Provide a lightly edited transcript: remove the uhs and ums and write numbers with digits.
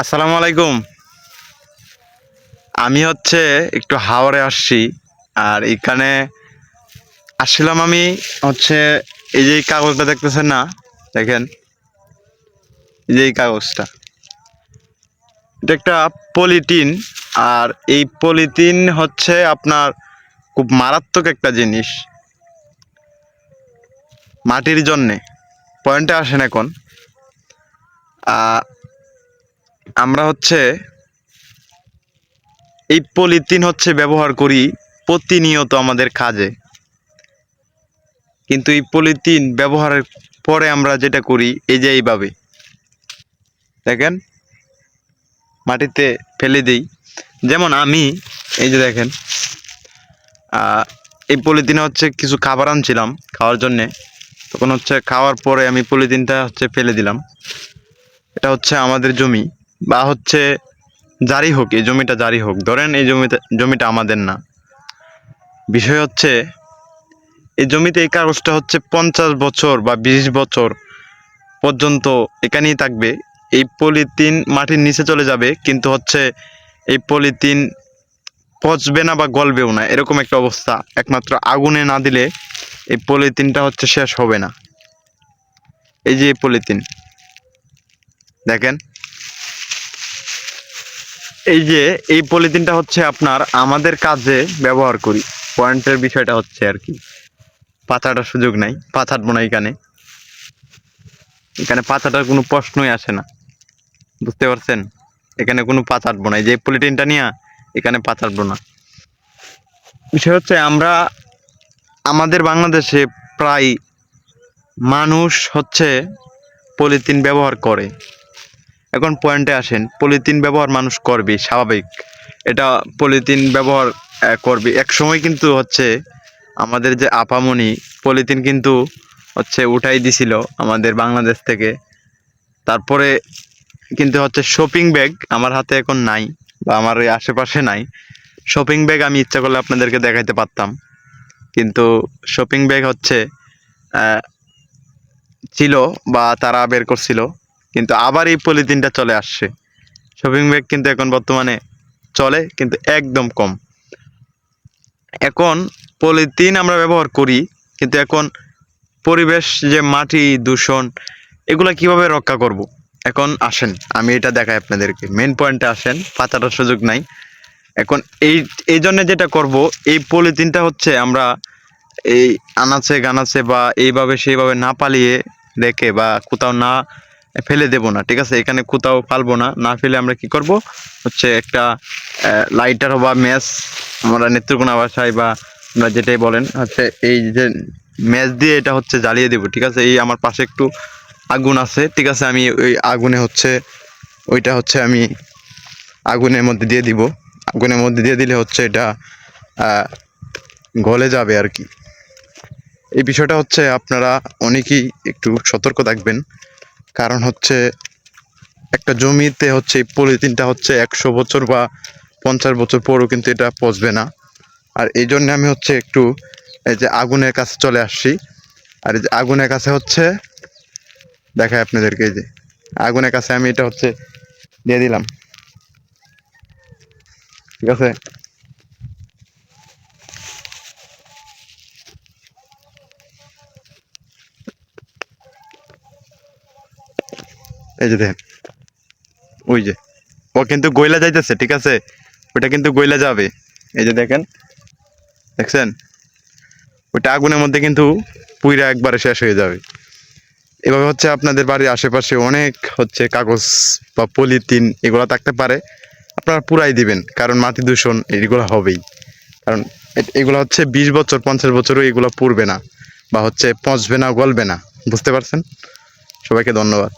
আসসালামু আলাইকুম। আমি একটু হাওড়ে আসছি। আর এখানে আসছিলাম আমি হচ্ছে এই যে এই কাগজটা দেখতেছেন না? দেখেন, এই যে এই কাগজটা। এটা একটা পলিটিন। আর এই পলিটিন আপনার খুব মারাত্মক একটা জিনিস মাটির জন্যে। পয়েন্টে আসেন এখন। আহ, আমরা এই পলিথিন ব্যবহার করি প্রতিনিয়ত আমাদের কাজে। কিন্তু এই পলিথিন ব্যবহারের পরে আমরা যেটা করি এই যে এইভাবে দেখেন, মাটিতে ফেলে দিই। যেমন আমি এই যে দেখেন, এই পলিথিনে কিছু খাবার আনছিলাম খাওয়ার জন্যে। তখন খাওয়ার পরে আমি পলিথিনটা ফেলে দিলাম। এটা আমাদের জমি, বা জারি হোক, এই জমিটা জারি হোক, ধরেন এই জমিটা আমাদের না। বিষয় এই জমিতে এই কাগজটা 50 বছর বা 20 বছর পর্যন্ত এখানেই থাকবে। এই পলিথিন মাটির নিচে চলে যাবে, কিন্তু এই পলিথিন পচবে না বা গলবেও না, এরকম একটা অবস্থা। একমাত্র আগুনে না দিলে এই পলিথিনটা শেষ হবে না। এই যে এই পলিথিন দেখেন, এই যে এই পলিথিনটা আপনার আমাদের কাজে ব্যবহার করি। পয়েন্টের বিষয়টা আর কি, পাচাটার সুযোগ নাই, পাচাটবো না। এখানে এখানে পাচাটার কোনো প্রশ্নই আসে না, বুঝতে পারছেন? এখানে কোনো পাচাটবো না, যে পলিথিনটা নিয়ে এখানে পাচাটবো না। বিষয় আমরা আমাদের বাংলাদেশে প্রায় মানুষ পলিথিন ব্যবহার করে। এখন পয়েন্টে আসেন, পলিথিন ব্যবহার মানুষ করবে, স্বাভাবিক। এটা পলিথিন ব্যবহার করবে। এক সময় কিন্তু আমাদের যে আপামনি পলিথিন কিন্তু উঠাই দিছিল আমাদের বাংলাদেশ থেকে। তারপরে কিন্তু শপিং ব্যাগ আমার হাতে এখন নাই, বা আমার ওই আশেপাশে নাই। শপিং ব্যাগ আমি ইচ্ছা করলে আপনাদেরকে দেখাইতে পারতাম, কিন্তু শপিং ব্যাগ ছিল, বা তারা বের করছিল, কিন্তু আবার এই পলিথিনটা চলে আসছে। শপিং ব্যাগ কিন্তু এখন বর্তমানে চলে, কিন্তু একদম কম। এখন পলিথিন আমরা ব্যবহার করি, কিন্তু এখন পরিবেশ যে মাটি দূষণ, এগুলা কিভাবে রক্ষা করব। এখন আসেন আমি এটা দেখাই আপনাদেরকে। মেন পয়েন্টে আসেন, পাতাটার সুযোগ নাই এখন। এই জন্য যেটা করব, এই পলিথিনটা আমরা এই আনাচে গানাচে বা এইভাবে সেইভাবে না পালিয়ে রেখে, বা কোথাও না ফেলে দেব না, ঠিক আছে? এখানে কোথাও ফালবো না। না ফেলে আমরা কি করব, একটা লাইটার বা ম্যাচ, আমরা নেত্রকোনা ভাষায় বা আমরা যেটাই বলেন এই যে ম্যাচ দিয়ে এটা জ্বালিয়ে দেব, ঠিক আছে? এই আমার পাশে একটু আগুন আছে, ঠিক আছে? আমি ওই আগুনে ওইটা আমি আগুনের মধ্যে দিয়ে দিব। আগুনের মধ্যে দিয়ে দিলে এটা গলে যাবে আর কি। এই বিষয়টা আপনারা অনেকেই একটু সতর্ক থাকবেন, কারণ একটা জমিতে এই পলিথিনটা 100 বছর বা 50 বছর পরও কিন্তু এটা পচবে না। আর এই জন্য আমি একটু এই যে আগুনের কাছে চলে আসছি। আর এই যে আগুনের কাছে দেখায় আপনাদেরকে, এই যে আগুনের কাছে আমি এটা দিয়ে দিলাম, ঠিক আছে? এই যে দেখেন, ওই যে ও কিন্তু গইলা যাইতেছে, ঠিক আছে? ওটা কিন্তু গইলা যাবে। এই যে দেখেন, দেখছেন? ওইটা আগুনের মধ্যে কিন্তু পুইরা একবারে শেষ হয়ে যাবে। এভাবে আপনাদের বাড়ির আশেপাশে অনেক কাগজ বা পলিথিন এগুলো থাকতে পারে, আপনারা পুরাই দিবেন, কারণ মাটি দূষণ এগুলো হবেই। কারণ এগুলো 20 বছর 50 বছরও এগুলো পুড়বে না, বা পচবে না, গলবে না। বুঝতে পারছেন? সবাইকে ধন্যবাদ।